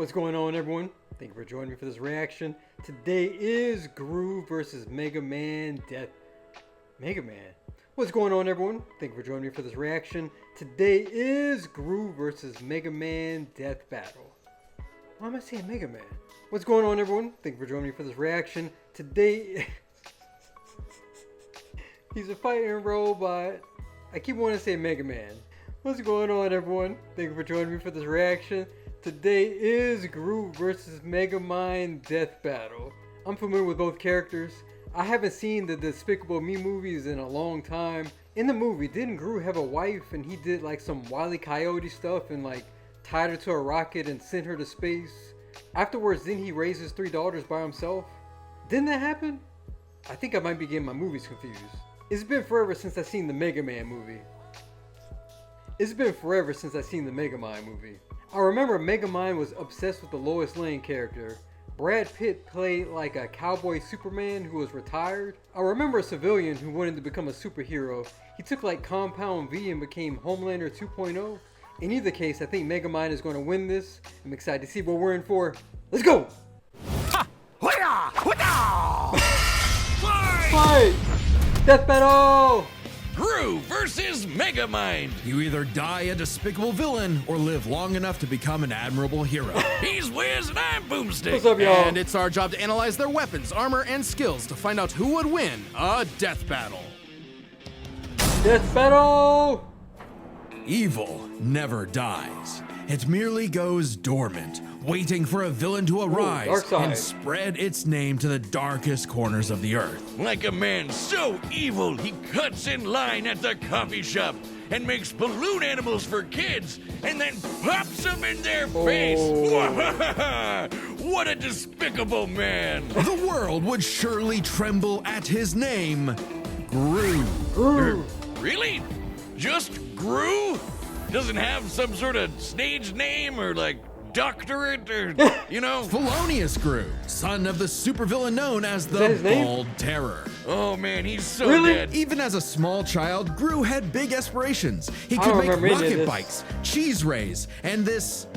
What's going on, everyone? Thank you for joining me for this reaction. Today is Gru versus Megamind Death. What's going on, everyone? Thank you for joining me for this reaction. Today is Gru versus Megamind Death Battle. Why am I saying Mega Man? What's going on, everyone? Thank you for joining me for this reaction. Today, he's a fighting robot. I keep wanting to say Mega Man. What's going on, everyone? Thank you for joining me for this reaction. Today is Gru versus Megamind Death Battle. I'm familiar with both characters. I haven't seen the Despicable Me movies in a long time. In the movie, didn't Gru have a wife and he did like some Wile E. Coyote stuff and like tied her to a rocket and sent her to space? Afterwards, didn't he raise his 3 daughters by himself? Didn't that happen? I think I might be getting my movies confused. It's been forever since I've seen the Mega Man movie. It's been forever since I've seen the Megamind movie. I remember Megamind was obsessed with the Lois Lane character. Brad Pitt played like a cowboy Superman who was retired. I remember a civilian who wanted to become a superhero. He took like Compound V and became Homelander 2.0. In either case, I think Megamind is going to win this. I'm excited to see what we're in for. Let's go! Ha! Hoya! Hoya! Fight! Death battle! Gru versus Megamind. You either die a despicable villain or live long enough to become an admirable hero. He's Wiz and I'm Boomstick. What's up, y'all? And it's our job to analyze their weapons, armor, and skills to find out who would win a death battle. Death battle! Evil never dies. It merely goes dormant, waiting for a villain to arise dark side. and spread its name to the darkest corners of the earth. Like a man so evil, he cuts in line at the coffee shop and makes balloon animals for kids and then pops them in their face. What a despicable man. The world would surely tremble at his name, Gru. Really? Just Gru? Doesn't have some sort of stage name or like doctorate or, you know? Felonious Gru, son of the supervillain known as that his the name? Bald Terror. Oh man, he's so Really? dead. Even as a small child, Gru had big aspirations. He I could don't make remember any of rocket this. bikes, cheese rays, and this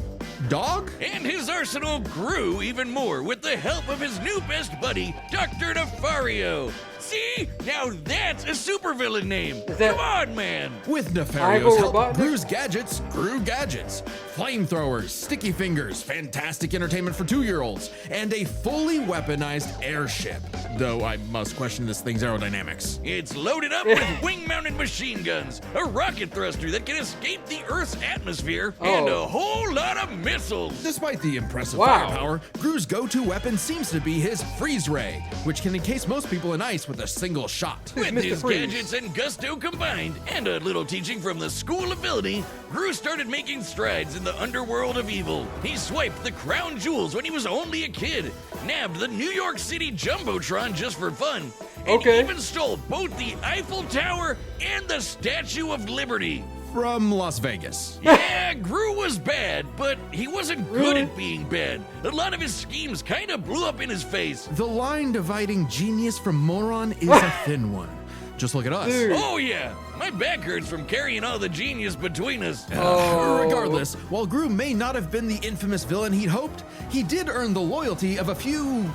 dog? And his arsenal grew even more with the help of his new best buddy, Dr. Nefario. See? Now that's a supervillain name. Is that- Come on, man. With Ivo Nefario's help, Robotnik? Gru's gadgets grew gadgets. Flamethrowers, sticky fingers, fantastic entertainment for 2-year-olds, and a fully weaponized airship. Though I must question this thing's aerodynamics. It's loaded up with wing-mounted machine guns, a rocket thruster that can escape the Earth's atmosphere, and a whole lot of missiles. Despite the impressive Wow. firepower, Gru's go-to weapon seems to be his freeze ray, which can encase most people in ice with a single shot. With Mr. his Freeze. gadgets and gusto combined, and a little teaching from the School Ability, Gru started making strides in the underworld of evil. He swiped the crown jewels when he was only a kid, nabbed the New York City Jumbotron just for fun, and Okay. even stole both the Eiffel Tower and the Statue of Liberty. From Las Vegas. Yeah, Gru was bad, but he wasn't good Really? at being bad. A lot of his schemes kind of blew up in his face. The line dividing genius from moron is a thin one. Just look at us. Dude. Oh yeah, my back hurts from carrying all the genius between us. Regardless, while Gru may not have been the infamous villain he'd hoped, he did earn the loyalty of a few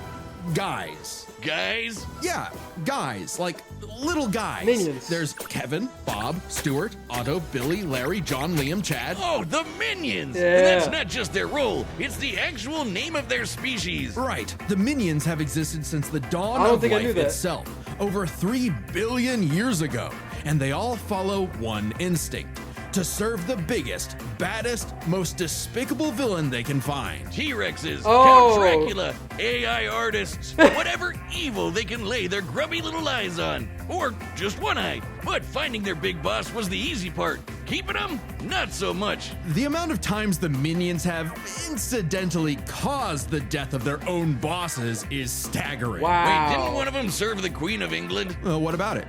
guys. Guys, Yeah, guys, like little guys. Minions. There's Kevin, Bob, Stuart, Otto, Billy, Larry, John, Liam, Chad. oh, the Minions! Yeah. And that's not just their role, it's the actual name of their species. Right, the Minions have existed since the dawn I don't of think I life knew that. itself, over 3 billion years ago, and they all follow one instinct: to serve the biggest, baddest, most despicable villain they can find. T-Rexes, Oh. Count Dracula, AI artists, whatever evil they can lay their grubby little eyes on. Or just one eye. But finding their big boss was the easy part. Keeping them, not so much. The amount of times the Minions have incidentally caused the death of their own bosses is staggering. Wow. Wait, didn't one of them serve the Queen of England? What about it?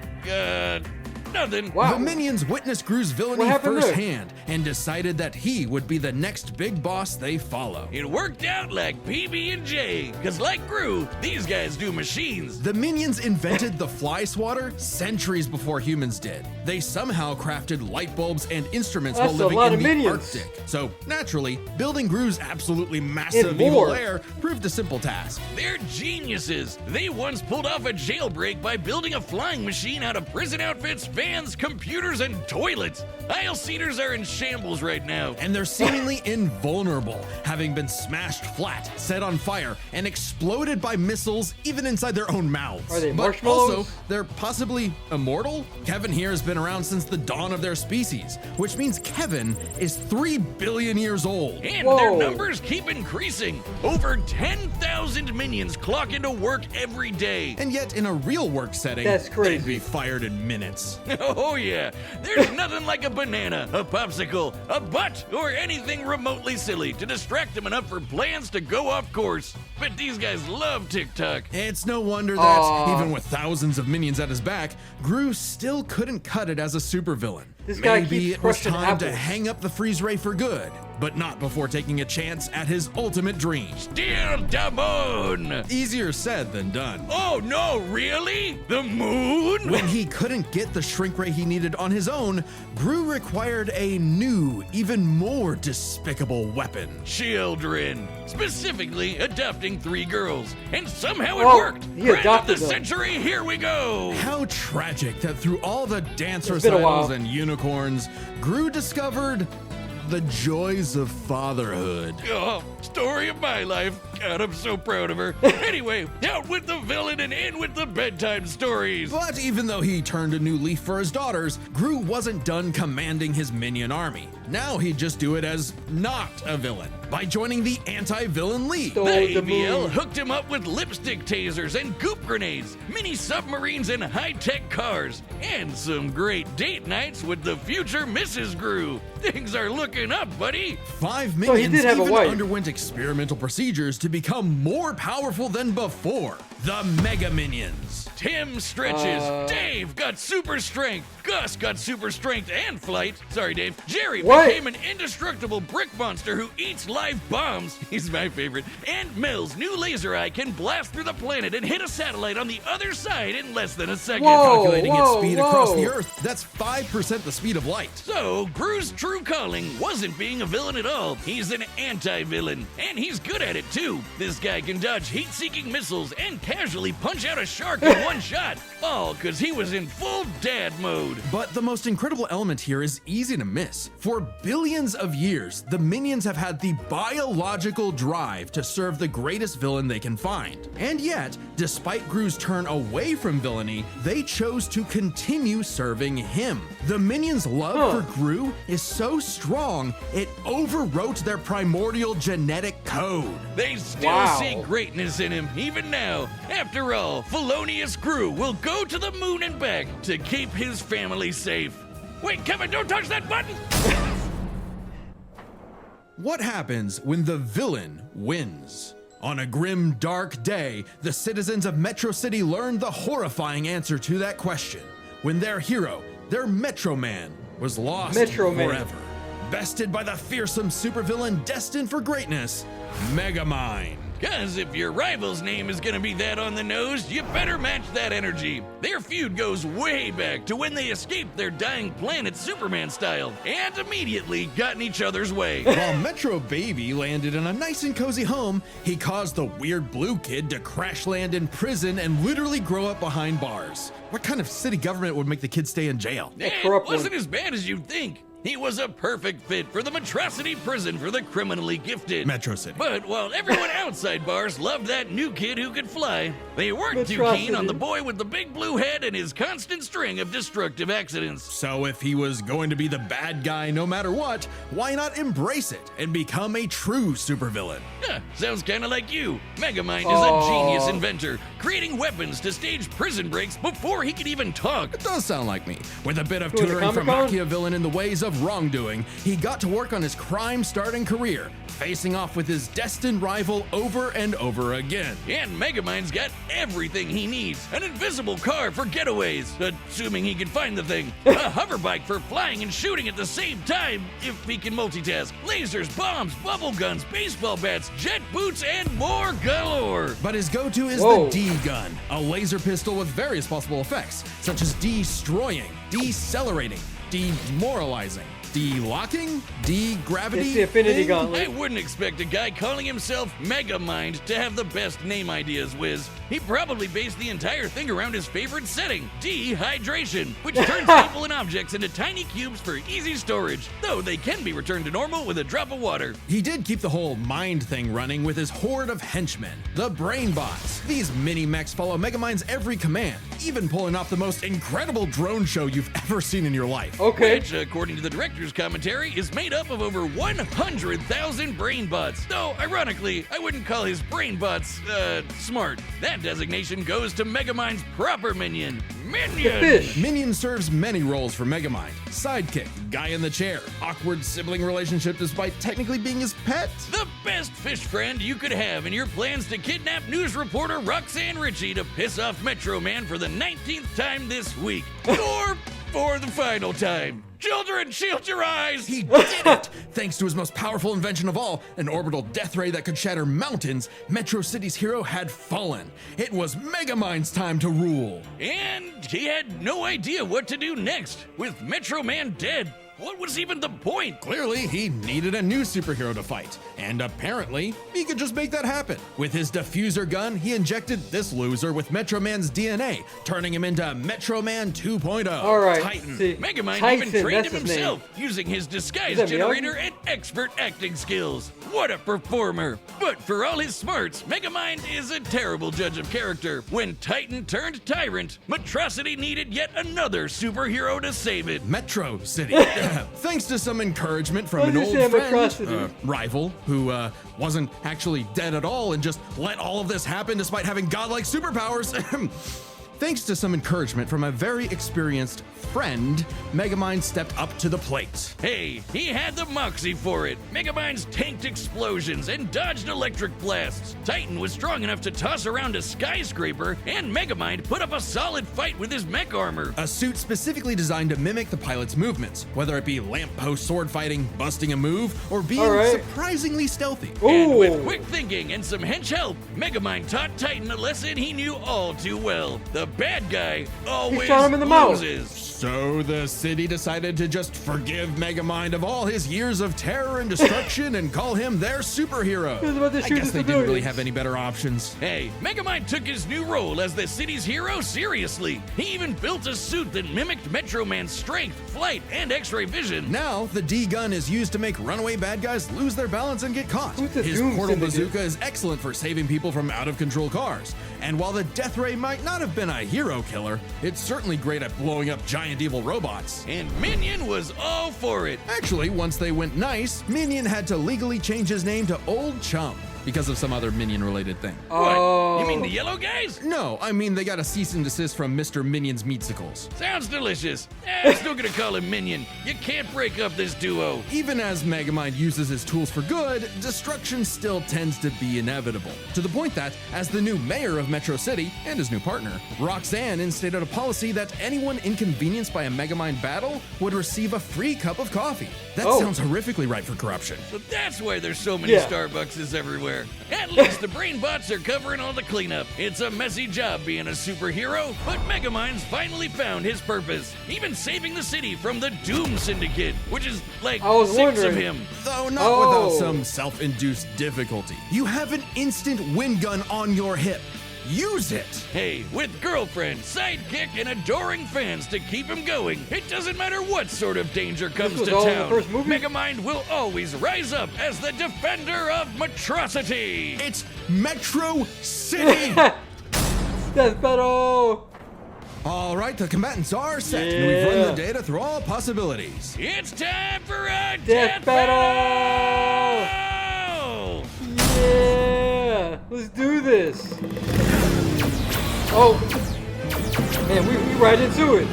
Nothing. Wow. The Minions witnessed Gru's What villainy happened there? firsthand and decided that he would be the next big boss they follow. It worked out like PB&J, because like Gru, these guys do machines. The minions invented the fly swatter centuries before humans did. They somehow crafted light bulbs and instruments That's while a lot living of in the minions. Arctic. So naturally, building Gru's absolutely massive And evil more. lair proved a simple task. They're geniuses. They once pulled off a jailbreak by building a flying machine out of prison outfits, fans, computers, and toilets. Aisle seaters are in shambles right now. And they're seemingly invulnerable, having been smashed flat, set on fire, and exploded by missiles even inside their own mouths. Are they but marshmallows? also, they're possibly immortal? Kevin here has been around since the dawn of their species, which means Kevin is 3 billion years old. And Whoa. their numbers keep increasing. Over 10,000 minions clock into work every day. And yet, in a real work setting, That's crazy. they'd be fired in minutes. Oh yeah, there's nothing like a banana, a popsicle, a butt, or anything remotely silly to distract them enough for plans to go off course. But these guys love TikTok. It's no wonder that, even with thousands of minions at his back, Gru still couldn't cut it as a supervillain. This guy Maybe keeps it was crushing time to apples. hang up the freeze ray for good, but not before taking a chance at his ultimate dream. Still the moon. Easier said than done. Oh no, really? The moon? When he couldn't get the shrink ray he needed on his own, Gru required a new, even more despicable weapon. Children. Specifically adopting 3 girls. And somehow it Oh, worked. he Friend of adopted the them. century, here we go. How tragic that through all the dance It's been a recitals while. and unicorns, Gru discovered the joys of fatherhood. Oh, story of my life. God, I'm so proud of her. Anyway, out with the villain and in with the bedtime stories. But even though he turned a new leaf for his daughters, Gru wasn't done commanding his minion army. Now he'd just do it as not a villain, by joining the Anti-Villain League. Stole The the AVL moon. hooked him up with lipstick tasers and goop grenades, mini submarines and high-tech cars, and some great date nights with the future Mrs. Gru. Things are looking up, buddy. 5 he minions did have a even wife. underwent experimental procedures to become more powerful than before. The Mega Minions. Tim stretches. Dave got super strength. Gus got super strength and flight. Sorry, Dave. Jerry What? became an indestructible brick monster who eats live bombs. He's my favorite. And Mel's new laser eye can blast through the planet and hit a satellite on the other side in less than a second. Whoa. Calculating its speed across whoa. the Earth, that's 5% the speed of light. So, Gru's true calling wasn't being a villain at all. He's an anti-villain, and he's good at it too. This guy can dodge heat-seeking missiles and casually punch out a shark in one shot, all because he was in full dad mode. But the most incredible element here is easy to miss. For billions of years, the minions have had the biological drive to serve the greatest villain they can find. And yet, despite Gru's turn away from villainy, they chose to continue serving him. The minions' love for Gru is so strong, it overwrote their primordial genetic code. They still Wow. see greatness in him, even now. After all, Felonious Gru will go to the moon and back to keep his family safe. Wait, Kevin, don't touch that button! What happens when the villain wins? On a grim, dark day, the citizens of Metro City learned the horrifying answer to that question. When their hero, their Metro Man, was lost Metro Man. forever. Bested by the fearsome supervillain destined for greatness, Megamind. Cause if your rival's name is gonna be that on the nose, you better match that energy. Their feud goes way back to when they escaped their dying planet Superman style and immediately got in each other's way. While Metro Baby landed in a nice and cozy home, he caused the weird blue kid to crash land in prison and literally grow up behind bars. What kind of city government would make the kid stay in jail? It corrupt wasn't one. as bad as you'd think. He was a perfect fit for the Metrocity prison for the criminally gifted. Metro City. But while everyone outside bars loved that new kid who could fly, they weren't too keen on the boy with the big blue head and his constant string of destructive accidents. So if he was going to be the bad guy no matter what, why not embrace it and become a true supervillain? Huh, sounds kinda like you. Megamind is a genius inventor, creating weapons to stage prison breaks before he could even talk. It does sound like me. With a bit of Going to tutoring from Comic-Con? Machiavellian in the ways of of wrongdoing, he got to work on his crime-starting career, facing off with his destined rival over and over again. And Megamind's got everything he needs. An invisible car for getaways, assuming he can find the thing. A hoverbike for flying and shooting at the same time, if he can multitask. Lasers, bombs, bubble guns, baseball bats, jet boots, and more galore. But his go-to is Whoa. the D-gun, a laser pistol with various possible effects, such as destroying, decelerating, demoralizing, de-locking, de-gravity. It's the Affinity thing? Gauntlet. I wouldn't expect a guy calling himself Megamind to have the best name ideas, Wiz. He probably based the entire thing around his favorite setting, dehydration, which turns people and objects into tiny cubes for easy storage, though they can be returned to normal with a drop of water. He did keep the whole mind thing running with his horde of henchmen, the Brainbots. These mini-mechs follow Megamind's every command, even pulling off the most incredible drone show you've ever seen in your life. Okay. Which, according to the director's commentary, is made up of over 100,000 brainbots. Though, ironically, I wouldn't call his brainbots, smart. That designation goes to Megamind's proper minion, Minion! Fish. Minion serves many roles for Megamind. Sidekick, guy in the chair, awkward sibling relationship despite technically being his pet. The best fish friend you could have in your plans to kidnap news reporter Roxanne Ritchie to piss off Metro Man for the 19th time this week. Or for the final time. Children, shield your eyes! He did it! Thanks to his most powerful invention of all, an orbital death ray that could shatter mountains, Metro City's hero had fallen. It was Megamind's time to rule. And he had no idea what to do next. With Metro Man dead, what was even the point? Clearly, he needed a new superhero to fight, and apparently, he could just make that happen. With his diffuser gun, he injected this loser with Metro Man's DNA, turning him into Metro Man 2.0. All right. Titan. See, Megamind Tyson, even trained that's him his name. himself, using his disguise Is that generator Miyagi? and expert acting skills. What a performer! But for all his smarts, Megamind is a terrible judge of character. When Titan turned tyrant, Metrocity needed yet another superhero to save it. Metro City. Thanks to some encouragement from Why an did you old say friend, Metrocity? rival, who wasn't actually dead at all and just let all of this happen despite having godlike superpowers. Thanks to some encouragement from a very experienced friend, Megamind stepped up to the plate. Hey, he had the moxie for it. Megamind's tanked explosions and dodged electric blasts. Titan was strong enough to toss around a skyscraper, and Megamind put up a solid fight with his mech armor. A suit specifically designed to mimic the pilot's movements, whether it be lamppost sword fighting, busting a move, or being All right. surprisingly stealthy. And with Ooh. quick thinking and some hench help, Megamind taught Titan a lesson he knew all too well. The bad guy always shot him in the mouth. loses. So the city decided to just forgive Megamind of all his years of terror and destruction and call him their superhero. He was about to I shoot guess the they didn't really civilians. have any better options. Hey, Megamind took his new role as the city's hero seriously. He even built a suit that mimicked Metro Man's strength, flight, and X-ray vision. Now, the D-gun is used to make runaway bad guys lose their balance and get caught. Who's the His Doom portal Syndicate? bazooka is excellent for saving people from out-of-control cars. And while the Death Ray might not have been a hero killer, it's certainly great at blowing up giant evil robots. And Minion was all for it. Actually, once they went nice, Minion had to legally change his name to Old Chum because of some other Minion-related thing. Oh. What? You mean the yellow guys? No, I mean they got a cease and desist from Mr. Minion's Meatsicles. Sounds delicious. I'm still gonna call him Minion. You can't break up this duo. Even as Megamind uses his tools for good, destruction still tends to be inevitable. To the point that, as the new mayor of Metro City and his new partner, Roxanne instated a policy that anyone inconvenienced by a Megamind battle would receive a free cup of coffee. That Oh. sounds horrifically ripe for corruption. So that's why there's so many Yeah. Starbuckses everywhere. At least the brain bots are covering all the cleanup. It's a messy job being a superhero, but Megamind's finally found his purpose, even saving the city from the Doom Syndicate, which is like I was 6 of wondering. him. Though not Oh. without some self-induced difficulty. You have an instant wind gun on your hip. Use it! Hey, with girlfriend, sidekick, and adoring fans to keep him going, it doesn't matter what sort of danger comes was to all in the town. first movie? Megamind will always rise up as the defender of Metrocity. It's Metro City! Death Battle. All right, the combatants are set, and Yeah. we've run the data through all possibilities. It's time for a Death Battle. battle! Yeah. Let's do this. Oh. Man, we right into it.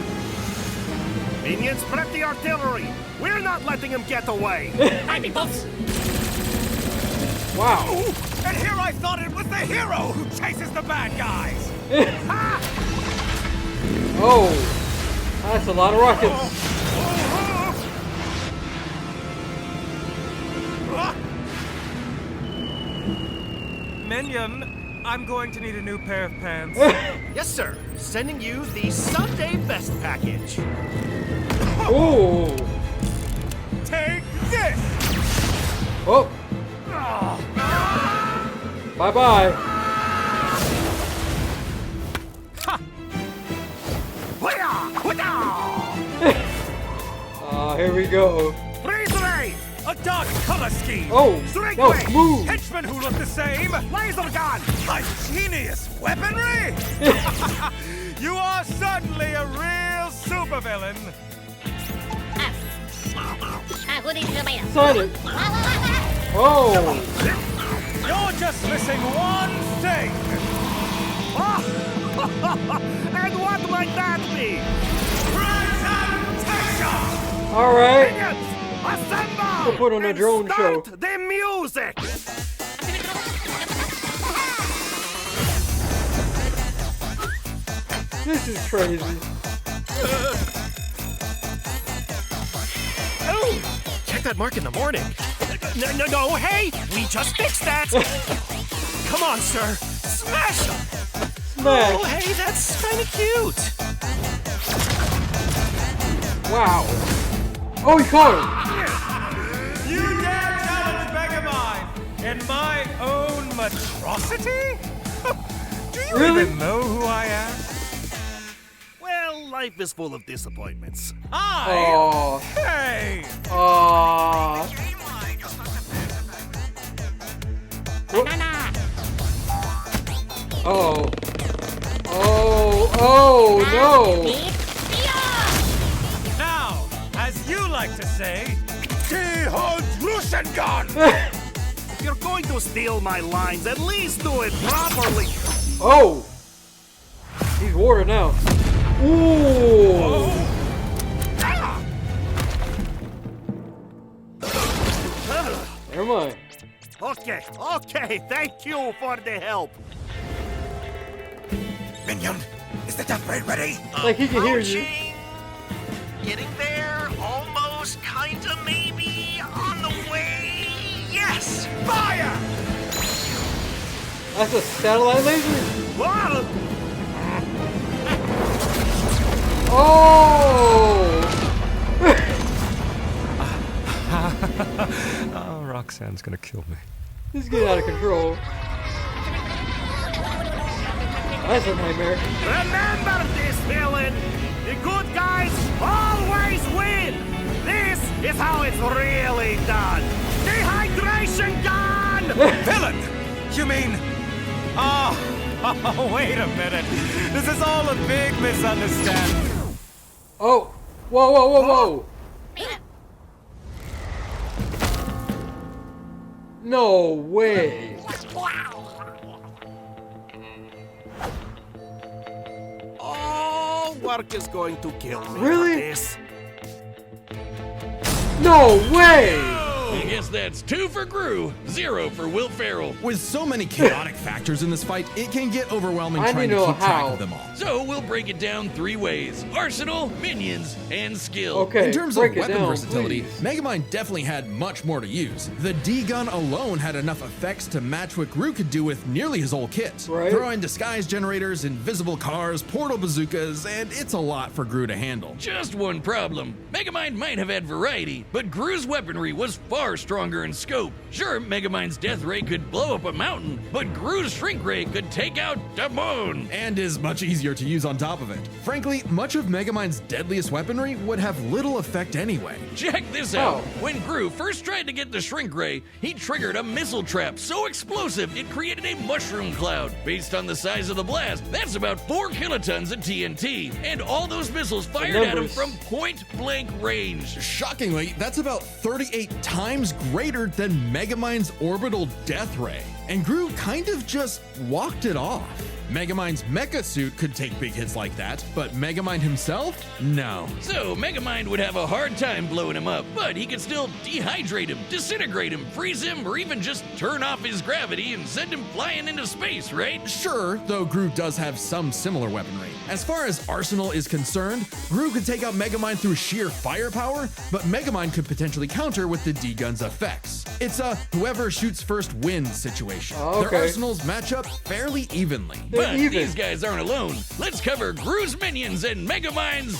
Minions, prep the artillery! We're not letting him get away! Hi, peoples. Wow. And here I thought it was the hero who chases the bad guys. Oh, that's a lot of rockets. Minion, I'm going to need a new pair of pants. Yes, sir. Sending you the Sunday Best package. Oh. Take this. Oh. Bye-bye. Here we go. Freeze ray! A dark color scheme. Oh, Strike no, away. move. Henchmen who look the same. Laser gun! Ingenious weaponry. You are certainly a real supervillain. Who needs tomatoes? Sign it. Oh. You're just missing one thing. And what might that be? Presentation. All right. Minions, assemble! We'll put on a And drone show. start the music! This is crazy. Oh! Check that mark in the morning. No, hey! We just fixed that! Come on, sir! Smash him! Smash. Oh, hey, that's kind of cute! Wow. Oh, he caught him. You dare challenge Megamind in my own monstrosity? Do you Really? even know who I am? Well, life is full of disappointments. Oh. Hey! Oh. Oh. Oh, no. Now, as you like to say, If you're going to steal my lines, at least do it properly! Oh. He's water now. Ooh. Never mind. Okay, thank you for the help. Minion, is the death ray ready? Like he can hear you. Getting there, almost, kinda, maybe, on the way, yes! Fire! That's a satellite laser? Whoa! Oh! Oh, Roxanne's gonna kill me. This is getting out of control. That's a nightmare. Remember this, villain! The good guys always win! This is how it's really done! Dehydration gun! Villain! You mean... Oh, wait a minute. This is all a big misunderstanding. Oh! Whoa, whoa, whoa, whoa! No way! Oh, work is going to kill me. Really? For this. No way! I guess that's 2 for Gru, 0 for Will Ferrell. With so many chaotic factors in this fight, it can get overwhelming I trying need to to know keep track how. of them all. So we'll break it down 3 ways: arsenal, minions, and skill. Okay, In terms of break it weapon down, versatility, please. Megamind definitely had much more to use. The D-gun alone had enough effects to match what Gru could do with nearly his whole kit. Right. Throw in disguise generators, invisible cars, portal bazookas, and it's a lot for Gru to handle. Just one problem. Megamind might have had variety, but Gru's weaponry was far stronger in scope. Sure, Megamind's death ray could blow up a mountain, but Gru's shrink ray could take out the moon. And is much easier to use on top of it. Frankly, much of Megamind's deadliest weaponry would have little effect anyway. Check this out. When Gru first tried to get the shrink ray, he triggered a missile trap so explosive it created a mushroom cloud. Based on the size of the blast, that's about 4 kilotons of TNT, and all those missiles fired at him numbers. from point-blank range. Shockingly, that's about 38 times greater than Megamind's orbital death ray. and Gru kind of just walked it off. Megamind's mecha suit could take big hits like that, but Megamind himself? No. So Megamind would have a hard time blowing him up, but he could still dehydrate him, disintegrate him, freeze him, or even just turn off his gravity and send him flying into space, right? Sure, though Gru does have some similar weaponry. As far as arsenal is concerned, Gru could take out Megamind through sheer firepower, but Megamind could potentially counter with the D-Gun's effects. It's a whoever shoots first wins situation. Oh, okay. Their arsenals match up fairly evenly. But even. these guys aren't alone. Let's cover Gru's minions and Megamind's,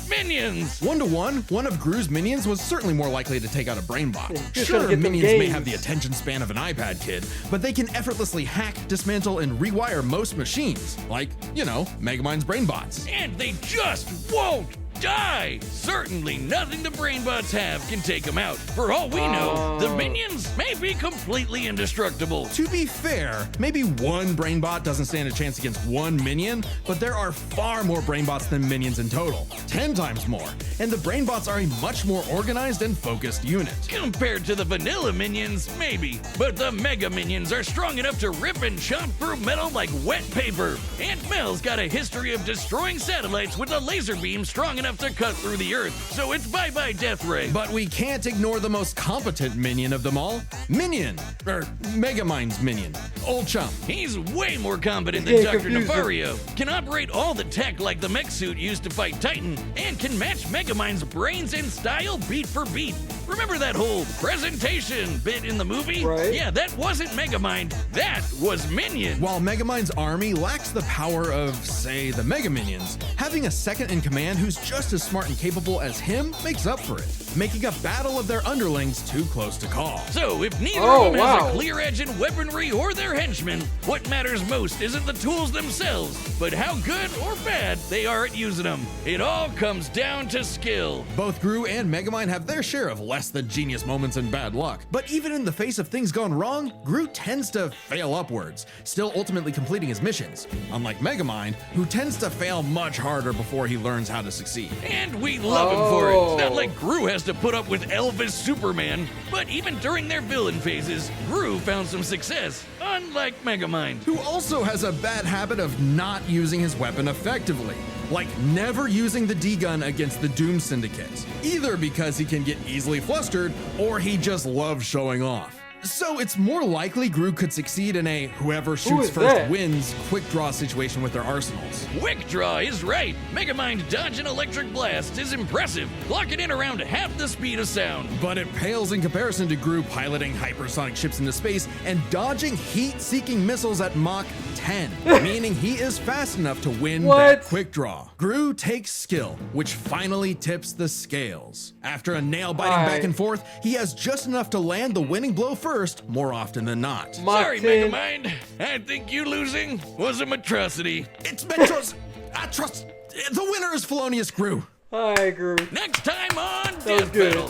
minions. 1-to-1, one of Gru's minions was certainly more likely to take out a brainbot. Just trying to Sure, get them minions may games. have the attention span of an iPad kid, but they can effortlessly hack, dismantle, and rewire most machines, like, Megamind's brainbots. And they just won't die. Certainly nothing the brainbots have can take them out. For all we know, the minions may be completely indestructible. To be fair, maybe one brainbot doesn't stand a chance against one minion, but there are far more brainbots than minions in total. 10 times more. And the brainbots are a much more organized and focused unit. Compared to the vanilla minions, maybe. But the Mega Minions are strong enough to rip and chomp through metal like wet paper. Aunt Mel's got a history of destroying satellites with a laser beam strong enough to cut through the Earth, so it's bye-bye Death Ray. But we can't ignore the most competent minion of them all. Megamind's minion. Old Chum. He's way more competent than Yeah, Dr. confusing. Nefario. Can operate all the tech like the mech suit used to fight Titan, and can match Megamind's brains and style beat for beat. Remember that whole presentation bit in the movie? Right. Yeah, that wasn't Megamind. That was Minion. While Megamind's army lacks the power of, say, the Mega Minions, having a second in command who's just as smart and capable as him makes up for it, making a battle of their underlings too close to call. So if neither Oh, of them has wow. a clear edge in weaponry or their henchmen, what matters most isn't the tools themselves, but how good or bad they are at using them. It all comes down to skill. Both Gru and Megamind have their share of less than genius moments and bad luck, but even in the face of things gone wrong, Gru tends to fail upwards, still ultimately completing his missions, unlike Megamind, who tends to fail much harder before he learns how to succeed. And we love him for it. It's not Oh. like Gru has to put up with Elvis Superman, but even during their villain phases, Gru found some success, unlike Megamind. Who also has a bad habit of not using his weapon effectively, like never using the D-Gun against the Doom Syndicate, either because he can get easily flustered or he just loves showing off. So it's more likely Gru could succeed in a whoever shoots is first that? wins quick draw situation with their arsenals. Quick Draw is right. Megamind dodge an electric blast is impressive, clocking in around half the speed of sound. But it pales in comparison to Gru piloting hypersonic ships into space and dodging heat-seeking missiles at Mach 10, meaning he is fast enough to win What? that quick draw. Gru takes skill, which finally tips the scales. After a nail-biting Alright. back and forth, he has just enough to land the winning blow first, more often than not. Sorry, Martin. Megamind. I think you losing was a atrocity. It's Metro's... I trust... The winner is Felonious Gru. Hi, Gru. Next time on That was Death good. Battle.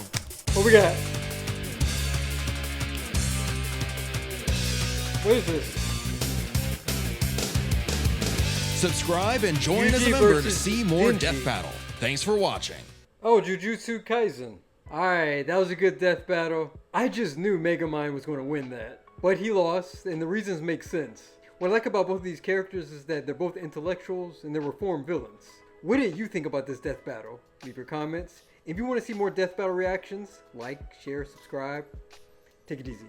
What we got? What is this? Subscribe and join as a Yuji member to versus see more Genji. Death Battle. Thanks for watching. Oh, Jujutsu Kaisen. Alright, that was a good death battle. I just knew Megamind was going to win that. But he lost, and the reasons make sense. What I like about both of these characters is that they're both intellectuals and they're reformed villains. What did you think about this death battle? Leave your comments. If you want to see more death battle reactions, like, share, subscribe. Take it easy.